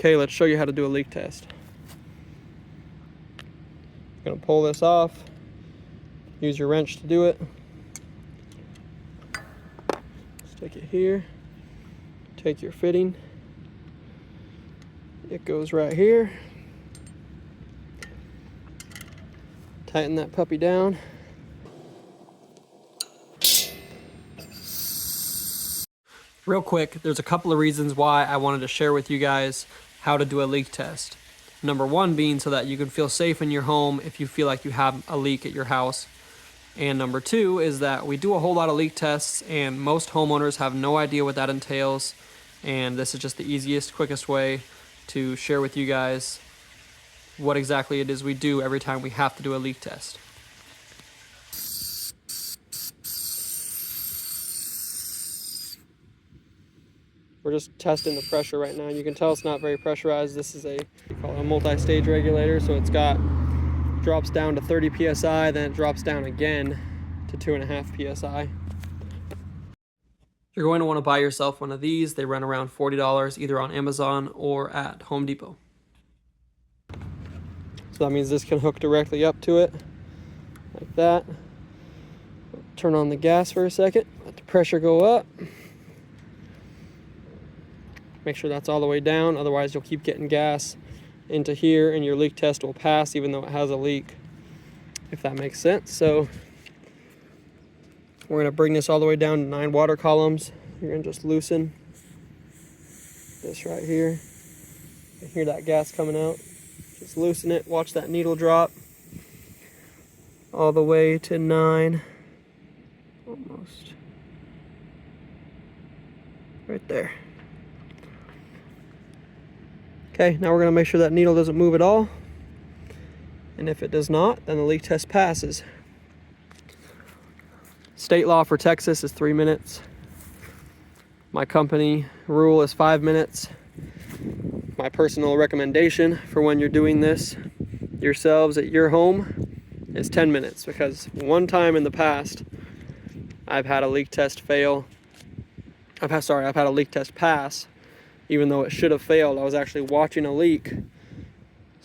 Okay, let's show you how to do a leak test. Gonna pull this off. Use your wrench to do it. Stick it here. Take your fitting. It goes right here. Tighten that puppy down. Real quick, there's a couple of reasons why I wanted to share with you guys how to do a leak test. Number one being so that you can feel safe in your home if you feel like you have a leak at your house. And number two is that we do a whole lot of leak tests and most homeowners have no idea what that entails. And this is just the easiest, quickest way to share with you guys what exactly it is we do every time we have to do a leak test. We're just testing the pressure right now. You can tell it's not very pressurized. This is a multi-stage regulator, so drops down to 30 psi, then it drops down again to 2.5 psi. You're going to want to buy yourself one of these. They run around $40 either on Amazon or at Home Depot. So that means this can hook directly up to it, like that. Turn on the gas for a second, let the pressure go up. Make sure that's all the way down, otherwise you'll keep getting gas into here and your leak test will pass even though it has a leak, if that makes sense. So we're gonna bring this all the way down to 9 water columns. You're gonna just loosen this right here. You hear that gas coming out. Just loosen it, watch that needle drop all the way to 9, almost, right there. Okay, now we're gonna make sure that needle doesn't move at all. And if it does not, then the leak test passes. State law for Texas is 3 minutes. My company rule is 5 minutes. My personal recommendation for when you're doing this yourselves at your home is 10 minutes, because one time in the past, I've had a leak test fail. I've had a leak test pass, even though it should have failed. I was actually watching a leak,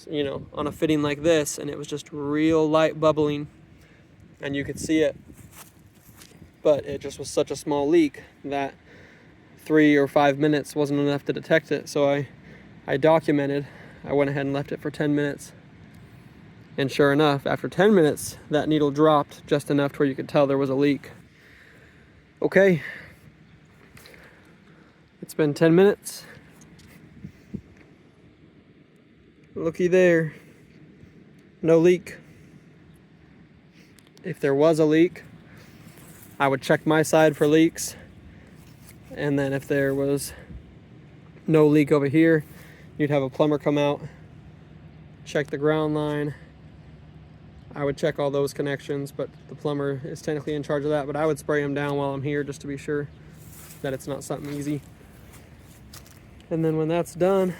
you know, on a fitting like this, and it was just real light bubbling, and you could see it. But it just was such a small leak that 3 or 5 minutes wasn't enough to detect it. So I documented. I went ahead and left it for 10 minutes. And sure enough, after 10 minutes, that needle dropped just enough to where you could tell there was a leak. Okay. It's been 10 minutes. Looky there. No leak. If there was a leak, I would check my side for leaks. And then if there was no leak over here, you'd have a plumber come out, check the ground line. I would check all those connections, but the plumber is technically in charge of that. But I would spray them down while I'm here just to be sure that it's not something easy. And then when that's done,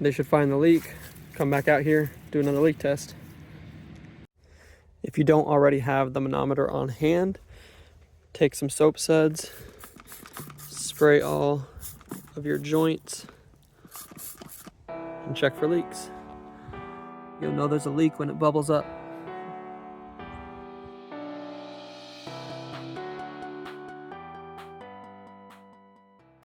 they should find the leak, come back out here, do another leak test. If you don't already have the manometer on hand, take some soap suds, spray all of your joints, and check for leaks. You'll know there's a leak when it bubbles up.